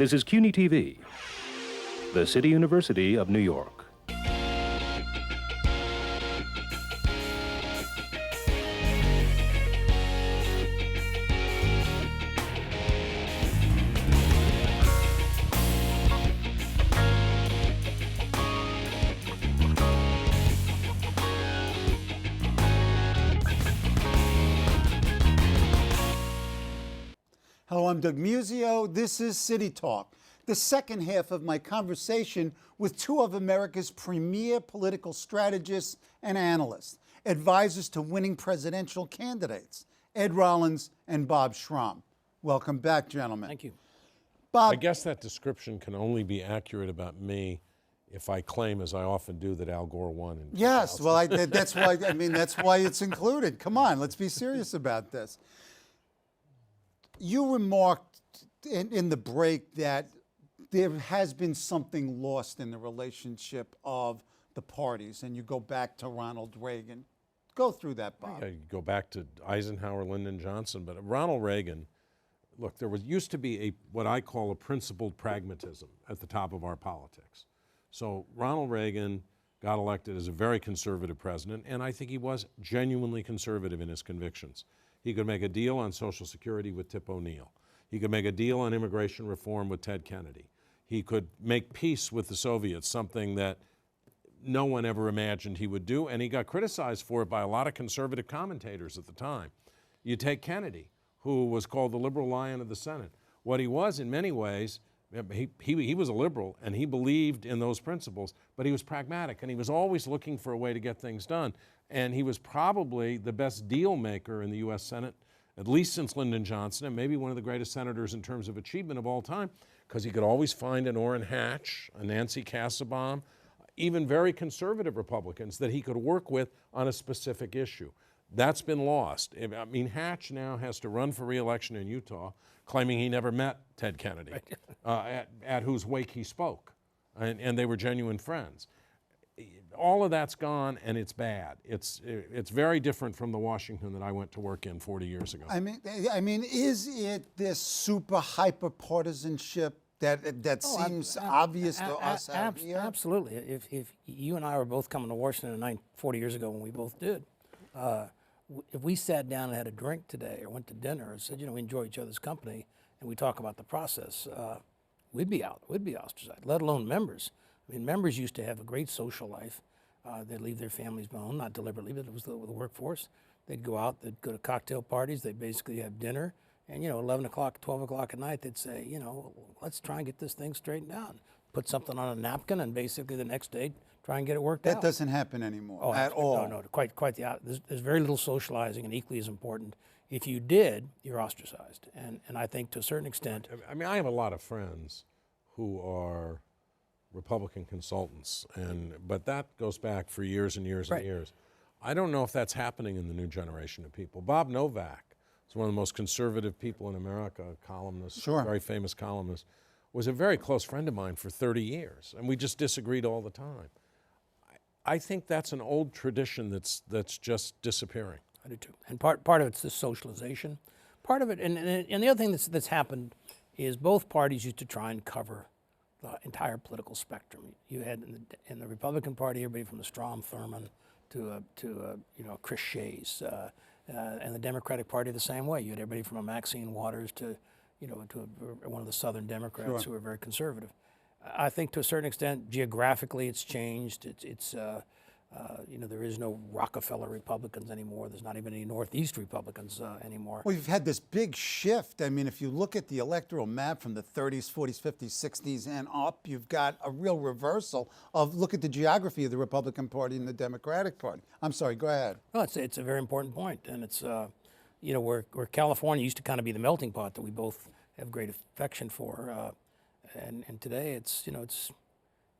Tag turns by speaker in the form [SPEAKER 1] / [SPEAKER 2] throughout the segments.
[SPEAKER 1] This is CUNY TV, the City University of New York.
[SPEAKER 2] Hello, I'm Doug Muzzio. This is City Talk, the second half of my conversation with two of America's premier political strategists and analysts, advisors to winning presidential candidates, Ed Rollins and Bob Shrum. Welcome back, gentlemen.
[SPEAKER 3] Thank you.
[SPEAKER 2] Bob,
[SPEAKER 4] I guess that description can only be accurate about me if I claim, as I often do, that Al Gore won.
[SPEAKER 2] Yes, well, that's why. I mean, that's why it's included. Come on, let's be serious about this. You remarked in the break that there has been something lost in the relationship of the parties, and you go back to Ronald Reagan. Go through that, Bob.
[SPEAKER 4] I go back to Eisenhower, Lyndon Johnson, but Ronald Reagan, look, there used to be what I call a principled pragmatism at the top of our politics. So Ronald Reagan got elected as a very conservative president, and I think he was genuinely conservative in his convictions. He could make a deal on Social Security with Tip O'Neill. He could make a deal on immigration reform with Ted Kennedy. He could make peace with the Soviets, something that no one ever imagined he would do, and he got criticized for it by a lot of conservative commentators at the time. You take Kennedy, who was called the liberal lion of the Senate. What he was, in many ways, he was a liberal, and he believed in those principles, but he was pragmatic, and he was always looking for a way to get things done. And he was probably the best deal maker in the U.S. Senate, at least since Lyndon Johnson, and maybe one of the greatest senators in terms of achievement of all time, because he could always find an Orrin Hatch, a Nancy Kassebaum, even very conservative Republicans that he could work with on a specific issue. That's been lost. I mean, Hatch now has to run for re-election in Utah, claiming he never met Ted Kennedy, at whose wake he spoke, and they were genuine friends. All of that's gone, and it's bad. It's very different from the Washington that I went to work in 40 years ago.
[SPEAKER 2] I mean, is it this super hyper partisanship that seems obvious to us out here?
[SPEAKER 3] Absolutely. If you and I were both coming to Washington 40 years ago, when we both did, if we sat down and had a drink today or went to dinner and said, you know, we enjoy each other's company and we talk about the process, we'd be ostracized, let alone members. I mean, members used to have a great social life. They'd leave their families behind, not deliberately, but it was the workforce. They'd go out, they'd go to cocktail parties, they'd basically have dinner, and, you know, 11 o'clock, 12 o'clock at night, they'd say, you know, let's try and get this thing straightened out. Put something on a napkin, and basically the next day, try and get it worked out.
[SPEAKER 2] That doesn't happen anymore at all.
[SPEAKER 3] No, quite the opposite. There's very little socializing, and equally as important, if you did, you're ostracized. And I think to a certain extent.
[SPEAKER 4] I mean, I have a lot of friends who are Republican consultants, but that goes back for years and years and years. I don't know if that's happening in the new generation of people. Bob Novak is one of the most conservative people in America, a columnist, very famous columnist, was a very close friend of mine for 30 years, and we just disagreed all the time. I think that's an old tradition that's just disappearing.
[SPEAKER 3] I do too. And part of it's the socialization. Part of it, and the other thing that's happened is both parties used to try and cover the entire political spectrum. You had in the Republican Party everybody from the Strom Thurmond to you know, Chris Shays, and the Democratic Party the same way. You had everybody from a Maxine Waters to, you know, to one of the Southern Democrats who were very conservative. I think to a certain extent, geographically, it's changed. You know, there is no Rockefeller Republicans anymore. There's not even any Northeast Republicans anymore.
[SPEAKER 2] Well, you've had this big shift. I mean, if you look at the electoral map from the 30s, 40s, 50s, 60s, and up, you've got a real reversal of, look at the geography of the Republican Party and the Democratic Party. I'm sorry, go ahead.
[SPEAKER 3] No, it's a very important point, and it's, you know, where California used to kind of be the melting pot that we both have great affection for, and today it's, you know,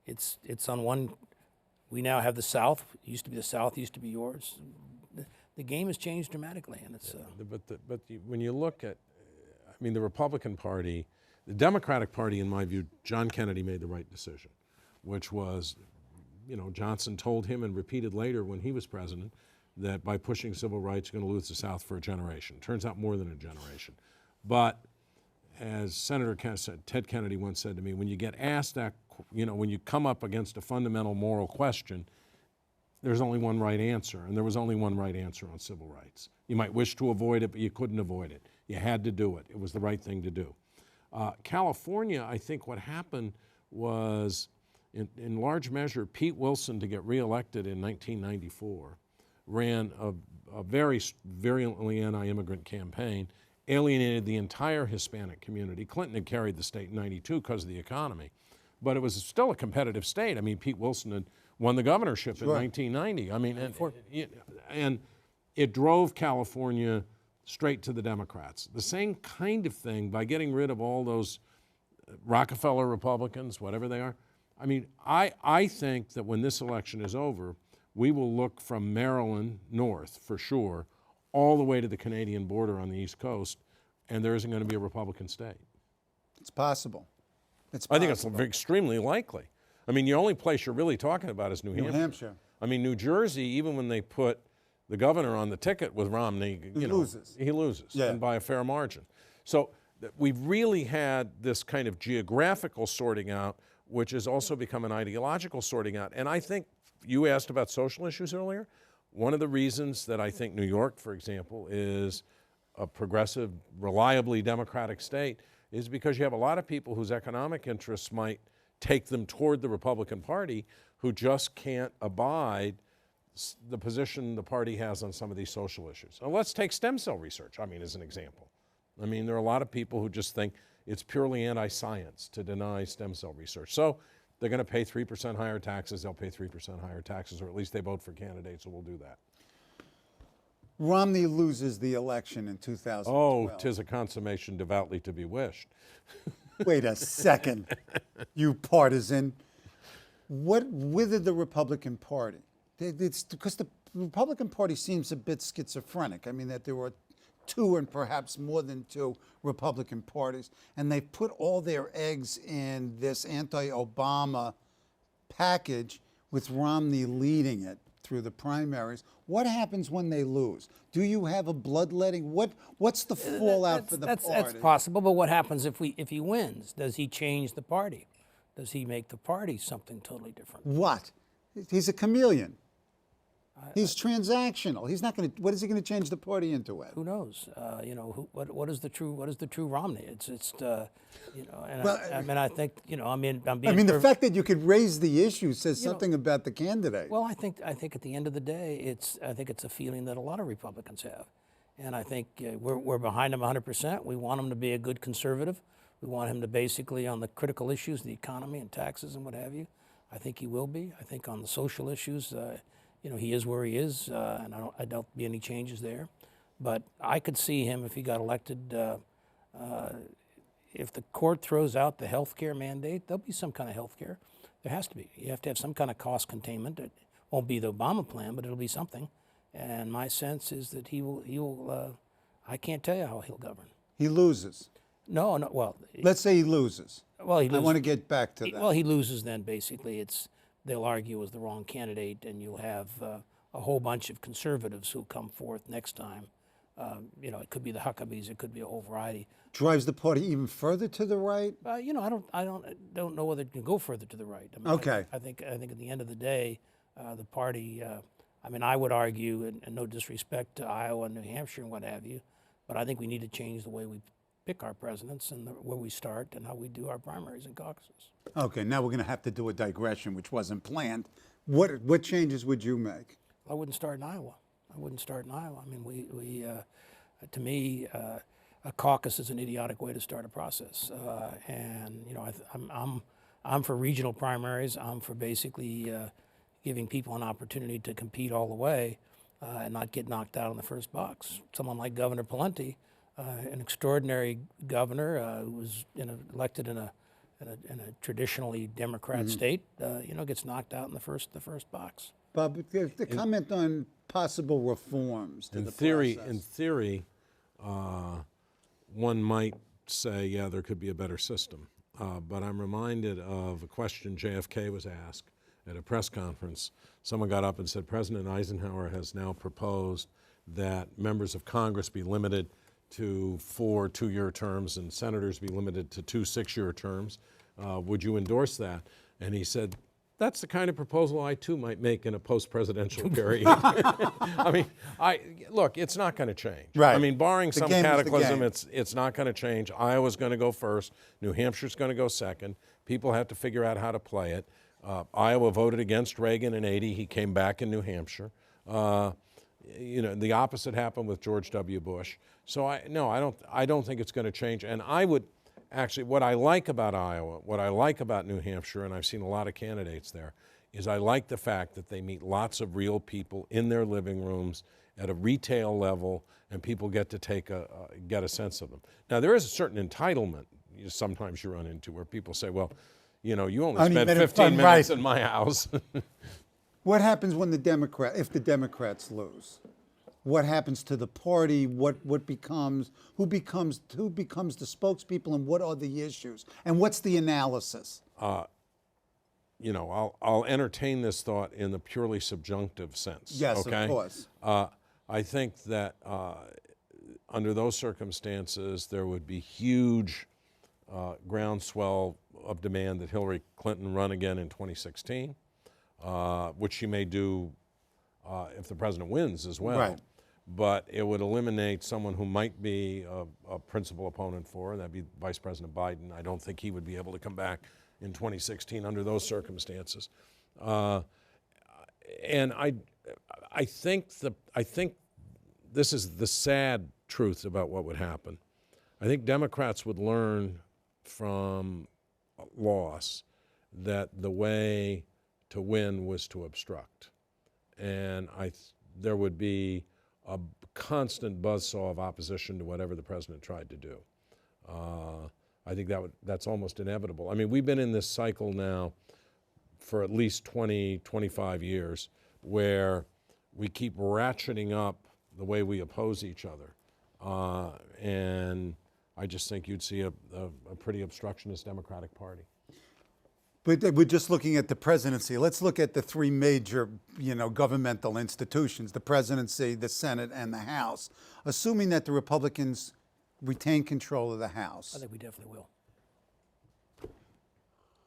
[SPEAKER 3] it's on one. We now have the South. It used to be the South, used to be yours. The game has changed dramatically, and it's.
[SPEAKER 4] But when you look at, I mean, the Republican Party, the Democratic Party, in my view, John Kennedy made the right decision, which was, you know, Johnson told him and repeated later when he was president that by pushing civil rights, you're going to lose the South for a generation. Turns out more than a generation. But as Senator Ted Kennedy once said to me, when you get asked that, when you come up against a fundamental moral question, there's only one right answer, and there was only one right answer on civil rights. You might wish to avoid it, but you couldn't avoid it. You had to do it. It was the right thing to do. California, I think what happened was, in large measure, Pete Wilson, to get reelected in 1994, ran a very virulently anti-immigrant campaign, alienated the entire Hispanic community. Clinton had carried the state in '92 because of the economy, but it was still a competitive state. I mean, Pete Wilson had won the governorship in 1990. I mean, and it drove California straight to the Democrats. The same kind of thing by getting rid of all those Rockefeller Republicans, whatever they are. I mean, I think that when this election is over, we will look from Maryland north, for sure, all the way to the Canadian border on the East Coast, and there isn't going to be a Republican state.
[SPEAKER 2] It's possible.
[SPEAKER 4] I think it's extremely likely. I mean, the only place you're really talking about is New Hampshire. I mean, New Jersey, even when they put the governor on the ticket with Romney, he loses, and by a fair margin. So we've really had this kind of geographical sorting out, which has also become an ideological sorting out. And I think you asked about social issues earlier. One of the reasons that I think New York, for example, is a progressive, reliably Democratic state is because you have a lot of people whose economic interests might take them toward the Republican Party who just can't abide the position the party has on some of these social issues. Now, let's take stem cell research, as an example. I mean, there are a lot of people who just think it's purely anti-science to deny stem cell research. So they're going to pay 3% higher taxes, they'll pay 3% higher taxes, or at least they vote for candidates who will do that.
[SPEAKER 2] Romney loses the election in 2012.
[SPEAKER 4] Oh, 'tis a consummation devoutly to be wished.
[SPEAKER 2] Wait a second, you partisan. What withered the Republican Party? It's because the Republican Party seems a bit schizophrenic. I mean, that there were two and perhaps more than two Republican parties, and they put all their eggs in this anti-Obama package with Romney leading it through the primaries. What happens when they lose? Do you have a bloodletting? What's the fallout for the party?
[SPEAKER 3] That's possible, but what happens if he wins? Does he change the party? Does he make the party something totally different?
[SPEAKER 2] What? He's a chameleon. He's transactional. He's not going to. What is he going to change the party into? Ed?
[SPEAKER 3] Who knows? What is the true Romney? I think
[SPEAKER 2] the fact that you could raise the issue says something about the candidate.
[SPEAKER 3] Well, I think at the end of the day, it's a feeling that a lot of Republicans have, and I think we're behind him 100%. We want him to be a good conservative. We want him to basically on the critical issues, the economy and taxes and what have you. I think he will be. I think on the social issues. He is where he is, and I don't see any changes there. But I could see him if he got elected. If the court throws out the health care mandate, there'll be some kind of health care. There has to be. You have to have some kind of cost containment. It won't be the Obama plan, but it'll be something. And my sense is that he will. I can't tell you how he'll govern.
[SPEAKER 2] He loses.
[SPEAKER 3] No. Well,
[SPEAKER 2] let's say he loses.
[SPEAKER 3] Well, he loses.
[SPEAKER 2] I want to get back to that.
[SPEAKER 3] Well, he loses. Then basically, they'll argue it was the wrong candidate, and you'll have a whole bunch of conservatives who come forth next time. It could be the Huckabees, it could be a whole variety.
[SPEAKER 2] Drives the party even further to the right?
[SPEAKER 3] I don't know whether it can go further to the right.
[SPEAKER 2] Okay.
[SPEAKER 3] I think at the end of the day, the party. I would argue, and no disrespect to Iowa and New Hampshire and what have you, but I think we need to change the way we pick our presidents and where we start and how we do our primaries and caucuses.
[SPEAKER 2] Okay, now we're going to have to do a digression, which wasn't planned. What changes would you make?
[SPEAKER 3] I wouldn't start in Iowa. To me, a caucus is an idiotic way to start a process. I'm for regional primaries. I'm for basically giving people an opportunity to compete all the way and not get knocked out in the first box. Someone like Governor Pawlenty, an extraordinary governor who was elected in a traditionally Democrat state, gets knocked out in the first box.
[SPEAKER 2] Bob, the comment on possible reforms to the process.
[SPEAKER 4] In theory, one might say, yeah, there could be a better system. But I'm reminded of a question JFK was asked at a press conference. Someone got up and said, President Eisenhower has now proposed that members of Congress be limited to 4 2-year terms and senators be limited to 2 6-year terms. Would you endorse that? And he said, that's the kind of proposal I too might make in a post-presidential period. I mean, look, it's not going to change.
[SPEAKER 2] Right.
[SPEAKER 4] I mean, barring some
[SPEAKER 2] game is the
[SPEAKER 4] cataclysm,
[SPEAKER 2] game.
[SPEAKER 4] it's not going to change. Iowa's going to go first. New Hampshire's going to go second. People have to figure out how to play it. Iowa voted against Reagan in '80. He came back in New Hampshire. You know, the opposite happened with George W. Bush. So I don't think it's going to change. And I would actually, what I like about Iowa, what I like about New Hampshire, and I've seen a lot of candidates there, is I like the fact that they meet lots of real people in their living rooms at a retail level, and people get to get a sense of them. Now, there is a certain entitlement sometimes you run into where people say, well, you know, you only spent 15 minutes in my house.
[SPEAKER 2] What happens when if the Democrats lose? What happens to the party? Who becomes the spokespeople, and what are the issues? And what's the analysis?
[SPEAKER 4] You know, I'll entertain this thought in the purely subjunctive sense.
[SPEAKER 2] Yes,
[SPEAKER 4] okay?
[SPEAKER 2] of course.
[SPEAKER 4] I think that under those circumstances, there would be huge groundswell of demand that Hillary Clinton run again in 2016, which she may do if the president wins as well.
[SPEAKER 2] Right.
[SPEAKER 4] But it would eliminate someone who might be a principal opponent for her. That'd be Vice President Biden. I don't think he would be able to come back in 2016 under those circumstances. And I think this is the sad truth about what would happen. I think Democrats would learn from loss that the way to win was to obstruct. And there would be a constant buzzsaw of opposition to whatever the president tried to do. I think that's almost inevitable. I mean, we've been in this cycle now for at least 20, 25 years where we keep ratcheting up the way we oppose each other. And I just think you'd see a pretty obstructionist Democratic Party.
[SPEAKER 2] But we're just looking at the presidency. Let's look at the three major, governmental institutions: the presidency, the Senate, and the House. Assuming that the Republicans retain control of the House.
[SPEAKER 3] I think we definitely will.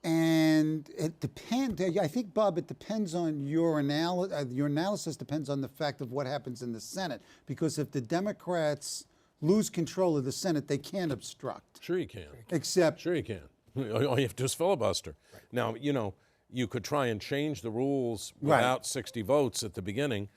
[SPEAKER 2] And it depends. I think, Bob, it depends on your analysis. Your analysis depends on the fact of what happens in the Senate. Because if the Democrats lose control of the Senate, they can't obstruct.
[SPEAKER 4] Sure you can.
[SPEAKER 2] Except.
[SPEAKER 4] Sure you can. All you have to do is filibuster. Right. Now, you could try and change the rules without 60 votes at the beginning.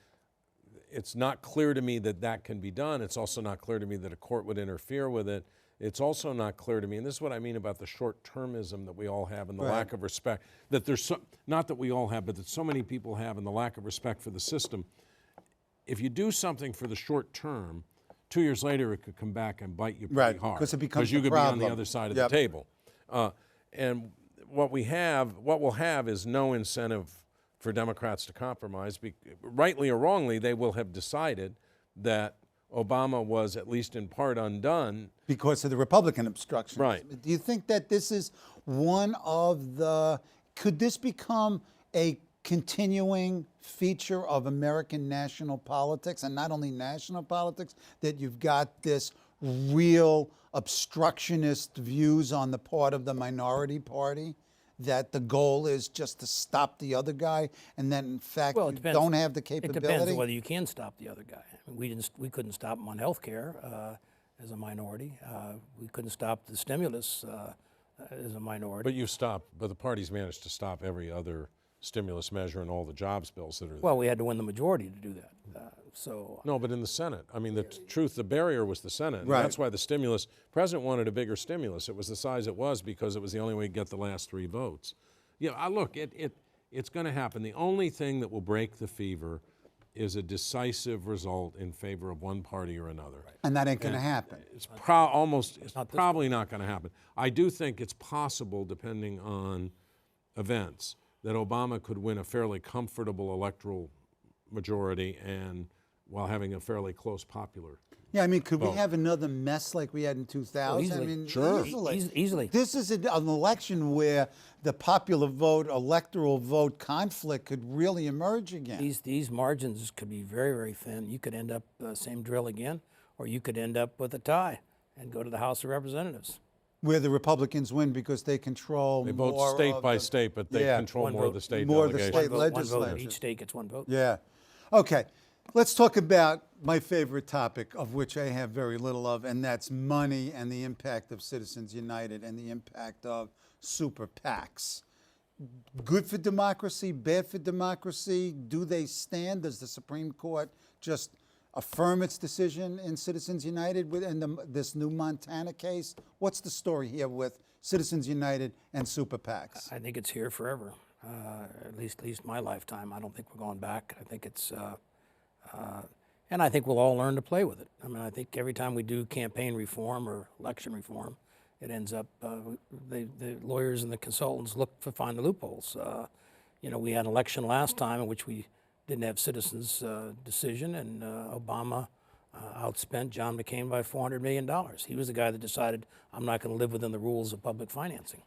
[SPEAKER 4] It's not clear to me that that can be done. It's also not clear to me that a court would interfere with it. It's also not clear to me, and this is what I mean about the short-termism that we all have and the lack of respect, that there's not that we all have, but that so many people have, and the lack of respect for the system. If you do something for the short term, 2 years later it could come back and bite you pretty hard.
[SPEAKER 2] Because it becomes
[SPEAKER 4] you
[SPEAKER 2] a
[SPEAKER 4] could
[SPEAKER 2] problem.
[SPEAKER 4] be on the other side of the table. And what we'll have is no incentive for Democrats to compromise. Rightly or wrongly, they will have decided that Obama was at least in part undone.
[SPEAKER 2] Because of the Republican obstruction.
[SPEAKER 4] Right.
[SPEAKER 2] Do you think that this is could this become a continuing feature of American national politics, and not only national politics, that you've got this real obstructionist views on the part of the minority party, that the goal is just to stop the other guy, and then in fact you don't have the capability?
[SPEAKER 3] It depends on whether you can stop the other guy. I mean, we couldn't stop him on health care as a minority. We couldn't stop the stimulus as a minority.
[SPEAKER 4] But the party's managed to stop every other stimulus measure and all the jobs bills that are there.
[SPEAKER 3] Well, we had to win the majority to do that.
[SPEAKER 4] No, but in the Senate. I mean, the barrier was the Senate. And that's why the president wanted a bigger stimulus. It was the size it was because it was the only way to get the last 3 votes. Yeah, look, it's going to happen. The only thing that will break the fever is a decisive result in favor of one party or another. Right.
[SPEAKER 2] And that ain't going to happen.
[SPEAKER 4] It's probably not going to happen. I do think it's possible, depending on events, that Obama could win a fairly comfortable electoral majority and while having a fairly close popular.
[SPEAKER 2] Yeah, I mean, could we have another mess like we had in 2000?
[SPEAKER 3] Easily.
[SPEAKER 2] I mean,
[SPEAKER 4] sure.
[SPEAKER 3] Easily.
[SPEAKER 2] This is an election where the popular vote, electoral vote conflict could really emerge again.
[SPEAKER 3] These margins could be very, very thin. You could end up same drill again, or you could end up with a tie and go to the House of Representatives.
[SPEAKER 2] Where the Republicans win because they control
[SPEAKER 4] They
[SPEAKER 2] more
[SPEAKER 4] vote state
[SPEAKER 2] of
[SPEAKER 4] by
[SPEAKER 2] the-
[SPEAKER 4] state, but they
[SPEAKER 2] Yeah.
[SPEAKER 4] control
[SPEAKER 3] One
[SPEAKER 4] more of
[SPEAKER 3] vote.
[SPEAKER 4] the state
[SPEAKER 2] More of the
[SPEAKER 4] delegation.
[SPEAKER 2] state
[SPEAKER 3] One vote,
[SPEAKER 2] legislatures.
[SPEAKER 3] each state gets one vote.
[SPEAKER 2] Yeah. Okay. Let's talk about my favorite topic, of which I have very little of, and that's money and the impact of Citizens United and the impact of super PACs. Good for democracy, bad for democracy? Do they stand? Does the Supreme Court just affirm its decision in Citizens United in this new Montana case? What's the story here with Citizens United and super PACs?
[SPEAKER 3] I think it's here forever, at least my lifetime. I don't think we're going back. I think it's, and I think we'll all learn to play with it. I mean, I think every time we do campaign reform or election reform, it ends up, the lawyers and the consultants look to find the loopholes. You know, we had an election last time in which we didn't have citizens' decision, and Obama outspent John McCain by $400 million. He was the guy that decided, I'm not going to live within the rules of public financing.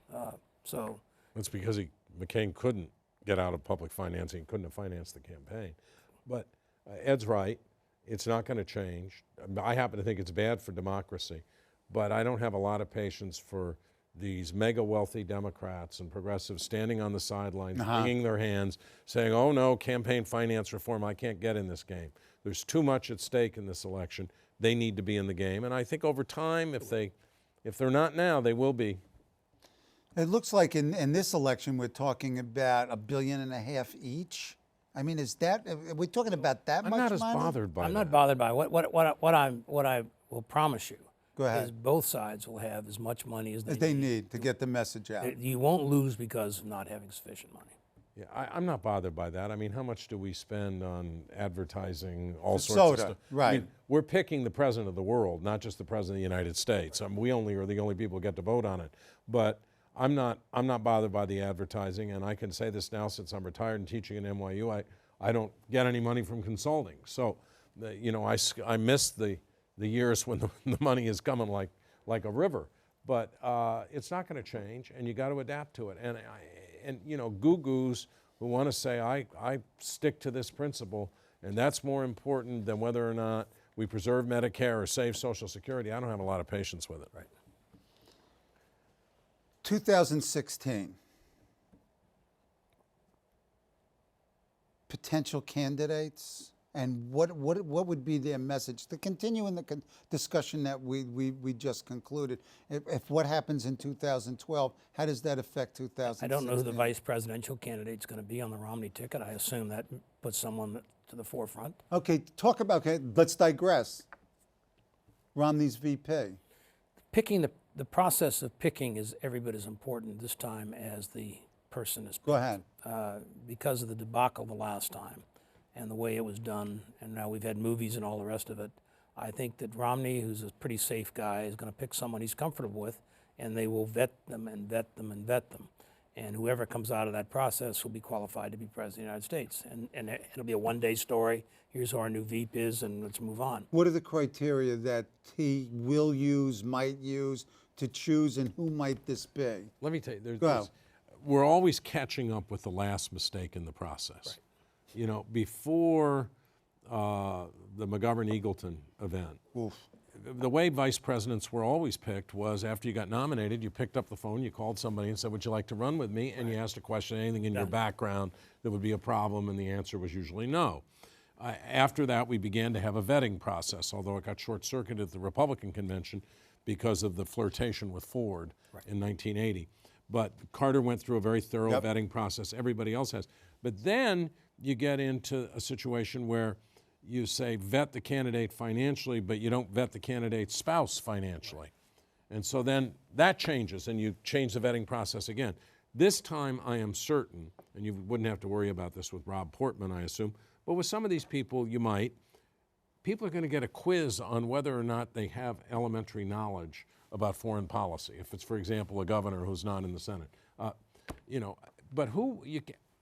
[SPEAKER 3] So
[SPEAKER 4] That's because McCain couldn't get out of public financing, couldn't have financed the campaign. But Ed's right, it's not going to change. I happen to think it's bad for democracy, but I don't have a lot of patience for these mega wealthy Democrats and progressives standing on the sidelines, wringing their hands, saying, oh no, campaign finance reform, I can't get in this game. There's too much at stake in this election. They need to be in the game. And I think over time, if they're not now, they will be.
[SPEAKER 2] It looks like in this election we're talking about $1.5 billion each. I mean, are we talking about that
[SPEAKER 4] I'm
[SPEAKER 2] much
[SPEAKER 4] not as
[SPEAKER 2] money?
[SPEAKER 4] bothered by
[SPEAKER 3] I'm
[SPEAKER 4] that.
[SPEAKER 3] not bothered by it. What I will promise you
[SPEAKER 2] Go ahead.
[SPEAKER 3] is both sides will have as much money as
[SPEAKER 2] They need to get the message out.
[SPEAKER 3] You won't lose because of not having sufficient money.
[SPEAKER 4] Yeah, I'm not bothered by that. I mean, how much do we spend on advertising, all sorts
[SPEAKER 2] soda,
[SPEAKER 4] of stuff?
[SPEAKER 2] right.
[SPEAKER 4] I mean, we're picking the president of the world, not just the president of the United States. We only are the only people who get to vote on it. But I'm not bothered by the advertising, and I can say this now since I'm retired and teaching at NYU. I don't get any money from consulting. So, you know, I miss the years when the money is coming like a river. But it's not going to change, and you got to adapt to it. And you know, goo-goos who want to say, I stick to this principle, and that's more important than whether or not we preserve Medicare or save Social Security. I don't have a lot of patience with it.
[SPEAKER 3] Right.
[SPEAKER 2] 2016. Potential candidates and what would be their message to continue in the discussion that we just concluded. If what happens in 2012, how does that affect 2016?
[SPEAKER 3] I don't know who the vice presidential candidate is going to be on the Romney ticket. I assume that puts someone to the forefront.
[SPEAKER 2] Okay, let's digress. Romney's VP.
[SPEAKER 3] Picking the process of picking is every bit as important this time as the person is picked.
[SPEAKER 2] Go ahead.
[SPEAKER 3] Because of the debacle the last time and the way it was done, and now we've had movies and all the rest of it, I think that Romney, who's a pretty safe guy, is going to pick someone he's comfortable with, and they will vet them and vet them and vet them. And whoever comes out of that process will be qualified to be president of the United States. And it'll be a one-day story. Here's who our new VP is, and let's move on.
[SPEAKER 2] What are the criteria that he will use, might use to choose, and who might this be?
[SPEAKER 4] Let me tell you,
[SPEAKER 2] Go ahead.
[SPEAKER 4] we're always catching up with the last mistake in the process.
[SPEAKER 3] Right.
[SPEAKER 4] You know, before the McGovern-Eagleton event, the way vice presidents were always picked was after you got nominated, you picked up the phone, you called somebody and said, would you like to run with me? And you asked a question, anything in your background that would be a problem, and the answer was usually no. After that, we began to have a vetting process, although it got short-circuited at the Republican convention because of the flirtation with Ford in 1980. But Carter went through a very thorough vetting process. Everybody else has. But then you get into a situation where you say vet the candidate financially, but you don't vet the candidate's spouse financially. And so then that changes, and you change the vetting process again. This time I am certain, and you wouldn't have to worry about this with Rob Portman, I assume, but with some of these people you might, people are going to get a quiz on whether or not they have elementary knowledge about foreign policy. If it's, for example, a governor who's not in the Senate. You know, but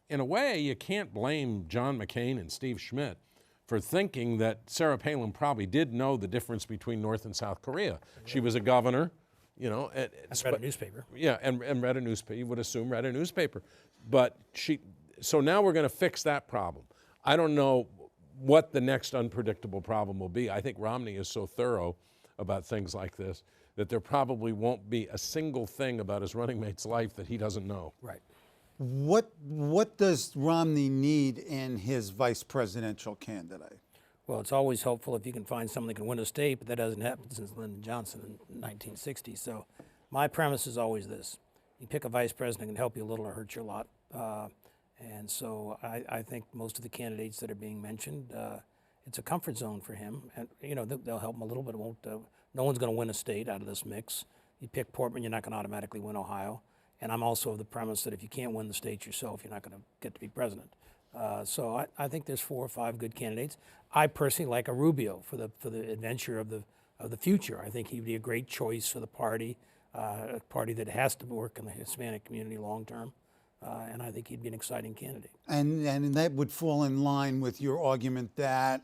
[SPEAKER 4] in a way, you can't blame John McCain and Steve Schmidt for thinking that Sarah Palin probably did know the difference between North and South Korea. She was a governor, you know.
[SPEAKER 3] I read a newspaper.
[SPEAKER 4] Yeah, and read a newspaper. You would assume read a newspaper. But so now we're going to fix that problem. I don't know what the next unpredictable problem will be. I think Romney is so thorough about things like this that there probably won't be a single thing about his running mate's life that he doesn't know.
[SPEAKER 3] Right.
[SPEAKER 2] What does Romney need in his vice presidential candidate?
[SPEAKER 3] Well, it's always helpful if you can find someone that can win a state, but that hasn't happened since Lyndon Johnson in 1960. So my premise is always this. You pick a vice president that can help you a little or hurt you a lot. And so I think most of the candidates that are being mentioned, it's a comfort zone for him. And, you know, they'll help him a little, but it won't, no one's going to win a state out of this mix. You pick Portman, you're not going to automatically win Ohio. And I'm also of the premise that if you can't win the states yourself, you're not going to get to be president. So I think there's 4 or 5 good candidates. I personally like a Rubio for the adventure of the future. I think he'd be a great choice for the party, a party that has to work in the Hispanic community long term. And I think he'd be an exciting candidate.
[SPEAKER 2] And that would fall in line with your argument that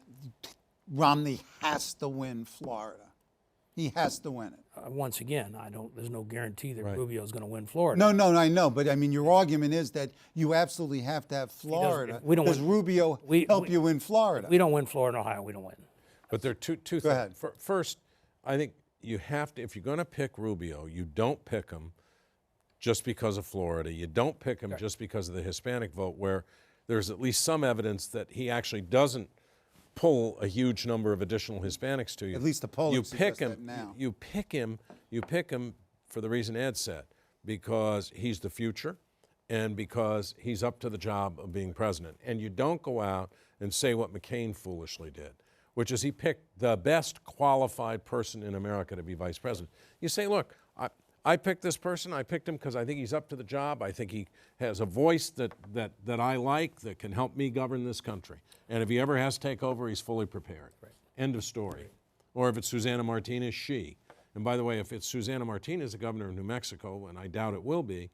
[SPEAKER 2] Romney has to win Florida. He has to win it.
[SPEAKER 3] Once again, there's no guarantee that
[SPEAKER 4] Right.
[SPEAKER 3] Rubio's going to win Florida.
[SPEAKER 2] No, I know, but I mean, your argument is that you absolutely have to have Florida.
[SPEAKER 3] we don't
[SPEAKER 2] Does
[SPEAKER 3] win-
[SPEAKER 2] Rubio help you win Florida?
[SPEAKER 3] We don't win Florida and Ohio, we don't win.
[SPEAKER 4] But there are two things.
[SPEAKER 2] ahead.
[SPEAKER 4] First, I think you have to, if you're going to pick Rubio, you don't pick him just because of Florida. You don't pick him just because of the Hispanic vote, where there's at least some evidence that he actually doesn't pull a huge number of additional Hispanics to you.
[SPEAKER 2] At least the polling
[SPEAKER 4] you pick
[SPEAKER 2] suggests
[SPEAKER 4] him.
[SPEAKER 2] that now.
[SPEAKER 4] You pick him for the reason Ed said, because he's the future, and because he's up to the job of being president. And you don't go out and say what McCain foolishly did, which is he picked the best qualified person in America to be vice president. You say, look, I picked this person. I picked him because I think he's up to the job. I think he has a voice that I like, that can help me govern this country. And if he ever has to take over, he's fully prepared. Right. End of story. Right. Or if it's Susana Martinez, she. And by the way, if it's Susana Martinez, the governor of New Mexico, and I doubt it will be,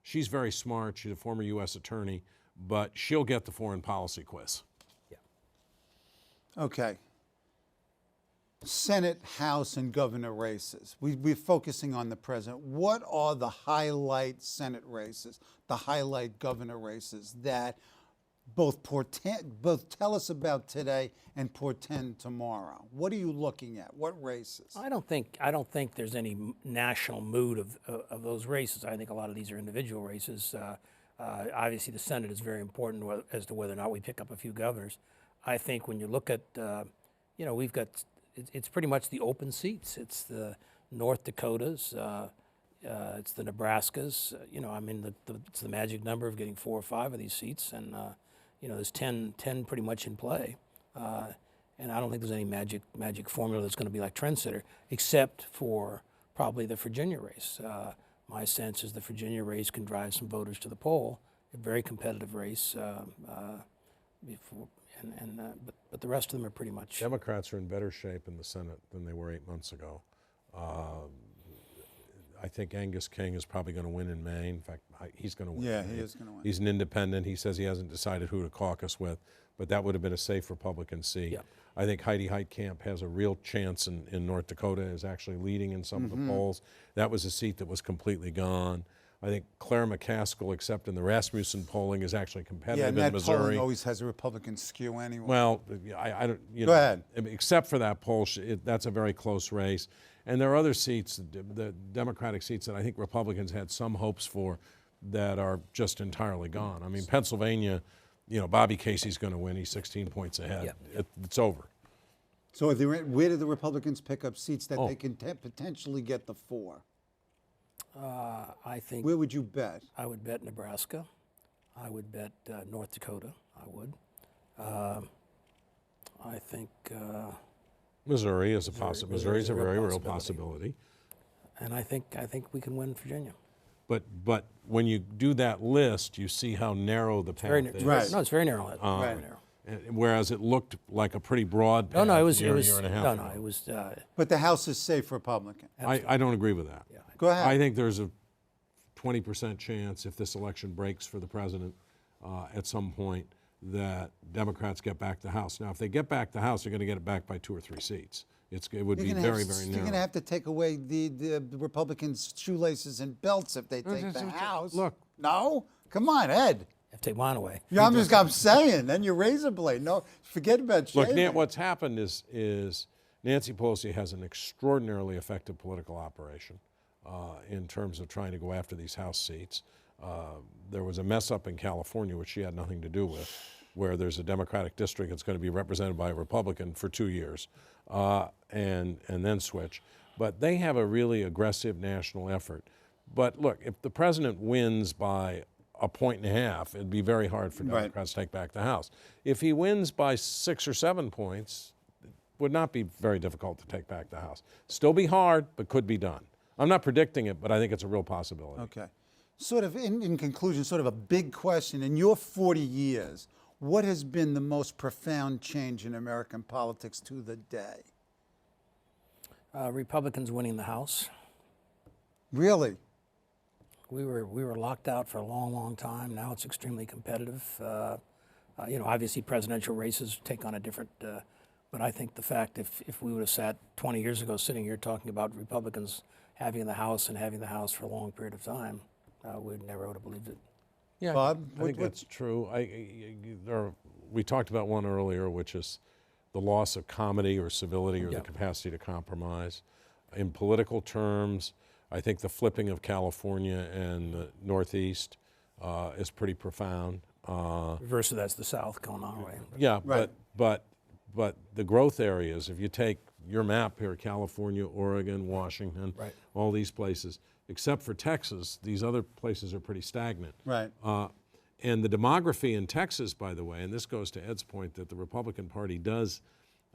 [SPEAKER 4] she's very smart. She's a former U.S. attorney, but she'll get the foreign policy quiz.
[SPEAKER 3] Yeah.
[SPEAKER 2] Okay. Senate, House, and governor races. We're focusing on the president. What are the highlight Senate races, the highlight governor races that both tell us about today and portend tomorrow? What are you looking at? What races?
[SPEAKER 3] I don't think there's any national mood of those races. I think a lot of these are individual races. Obviously, the Senate is very important as to whether or not we pick up a few governors. I think when you look at, we've got, it's pretty much the open seats. It's the North Dakotas, it's the Nebraskas. It's the magic number of getting 4 or 5 of these seats, and there's 10 pretty much in play. And I don't think there's any magic formula that's going to be like trendsetter, except for probably the Virginia race. My sense is the Virginia race can drive some voters to the poll. A very competitive race. But the rest of them are pretty much.
[SPEAKER 4] Democrats are in better shape in the Senate than they were 8 months ago. I think Angus King is probably going to win in Maine. In fact, he's going to win.
[SPEAKER 2] Yeah, he is going to win.
[SPEAKER 4] He's an independent. He says he hasn't decided who to caucus with, but that would have been a safe Republican seat.
[SPEAKER 3] Yep.
[SPEAKER 4] I think Heidi Heitkamp has a real chance in North Dakota, is actually leading in some of the polls. That was a seat that was completely gone. I think Claire McCaskill, except in the Rasmussen polling, is actually competitive
[SPEAKER 2] and
[SPEAKER 4] in
[SPEAKER 2] that
[SPEAKER 4] Missouri.
[SPEAKER 2] polling always has a Republican skew anyway.
[SPEAKER 4] Well, I don't.
[SPEAKER 2] Go ahead.
[SPEAKER 4] Except for that poll, that's a very close race. And there are other seats, the Democratic seats, that I think Republicans had some hopes for that are just entirely gone. I mean, Pennsylvania, Bobby Casey's going to win. He's 16 points ahead.
[SPEAKER 3] Yep.
[SPEAKER 4] It's over.
[SPEAKER 2] So where do the Republicans pick up seats that they can potentially get the 4?
[SPEAKER 3] I think.
[SPEAKER 2] Where would you bet?
[SPEAKER 3] I would bet Nebraska. I would bet North Dakota. I would. I think.
[SPEAKER 4] Missouri is a possibility. Missouri's a very real possibility.
[SPEAKER 3] And I think we can win Virginia.
[SPEAKER 4] But when you do that list, you see how narrow the path is.
[SPEAKER 2] Right.
[SPEAKER 3] No, it's very narrow.
[SPEAKER 2] Right.
[SPEAKER 3] Very narrow.
[SPEAKER 4] Whereas it looked like a pretty broad path
[SPEAKER 3] It was
[SPEAKER 4] year and a half ago.
[SPEAKER 3] it was.
[SPEAKER 2] But the House is safe Republican.
[SPEAKER 4] I don't agree with that.
[SPEAKER 3] Yeah.
[SPEAKER 2] Go ahead.
[SPEAKER 4] I think there's a 20% chance, if this election breaks for the president at some point, that Democrats get back the House. Now, if they get back the House, they're going to get it back by 2 or 3 seats. It would be very, very narrow.
[SPEAKER 2] You're going to have to take away the Republicans' shoelaces and belts if they take the House.
[SPEAKER 4] Look.
[SPEAKER 2] No? Come on, Ed.
[SPEAKER 3] have to take mine away.
[SPEAKER 2] Yeah, I'm saying, then your razor blade. No, forget about shaving.
[SPEAKER 4] Look, what's happened is Nancy Pelosi has an extraordinarily effective political operation in terms of trying to go after these House seats. There was a mess up in California, which she had nothing to do with, where there's a Democratic district that's going to be represented by a Republican for 2 years and then switch. But they have a really aggressive national effort. But look, if the president wins by 1.5 points, it'd be very hard for Democrats to take back the House. If he wins by 6 or 7 points, it would not be very difficult to take back the House. Still be hard, but could be done. I'm not predicting it, but I think it's a real possibility.
[SPEAKER 2] Okay. Sort of in conclusion, sort of a big question. In your 40 years, what has been the most profound change in American politics to the day?
[SPEAKER 3] Republicans winning the House.
[SPEAKER 2] Really?
[SPEAKER 3] We were locked out for a long, long time. Now it's extremely competitive. Obviously presidential races take on a different, but I think the fact if we would have sat 20 years ago sitting here talking about Republicans having the House and having the House for a long period of time, we never would have believed it.
[SPEAKER 2] Yeah, Bob,
[SPEAKER 4] I think that's true. We talked about one earlier, which is the loss of comedy or civility or the capacity to compromise. In political terms, I think the flipping of California and the Northeast is pretty profound.
[SPEAKER 3] Reverse of that's the South going on, right?
[SPEAKER 4] Yeah, right. But the growth areas, if you take your map here, California, Oregon, Washington, all these places, except for Texas, these other places are pretty stagnant.
[SPEAKER 2] Right.
[SPEAKER 4] And the demography in Texas, by the way, and this goes to Ed's point that the Republican Party does,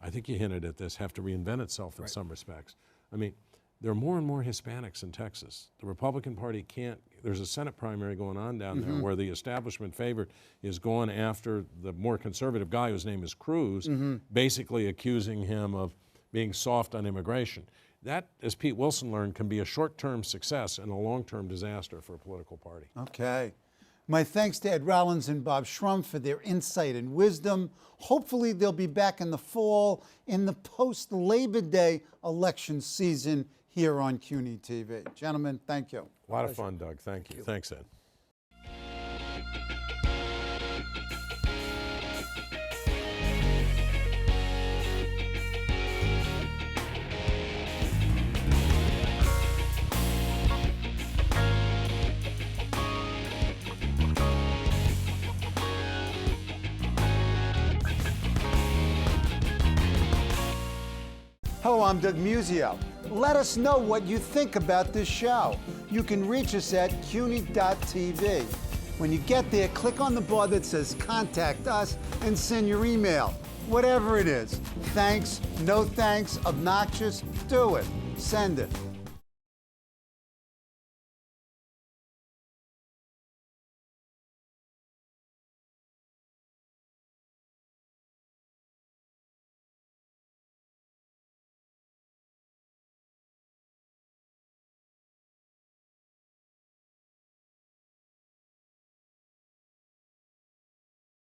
[SPEAKER 4] I think you hinted at this, have to reinvent itself in some respects. I mean, there are more and more Hispanics in Texas. The Republican Party can't, there's a Senate primary going on down there where the establishment favorite is going after the more conservative guy whose name is Cruz, basically accusing him of being soft on immigration. That, as Pete Wilson learned, can be a short-term success and a long-term disaster for a political party.
[SPEAKER 2] Okay. My thanks to Ed Rollins and Bob Shrum for their insight and wisdom. Hopefully they'll be back in the fall in the post-Labor Day election season here on CUNY TV. Gentlemen, thank you.
[SPEAKER 4] A lot of fun, Doug. Thank you. Thanks, Ed.
[SPEAKER 2] Hello, I'm Doug Muzzio. Let us know what you think about this show. You can reach us at CUNY.TV. When you get there, click on the bar that says Contact Us and send your email. Whatever it is. Thanks, no thanks, obnoxious, do it. Send it.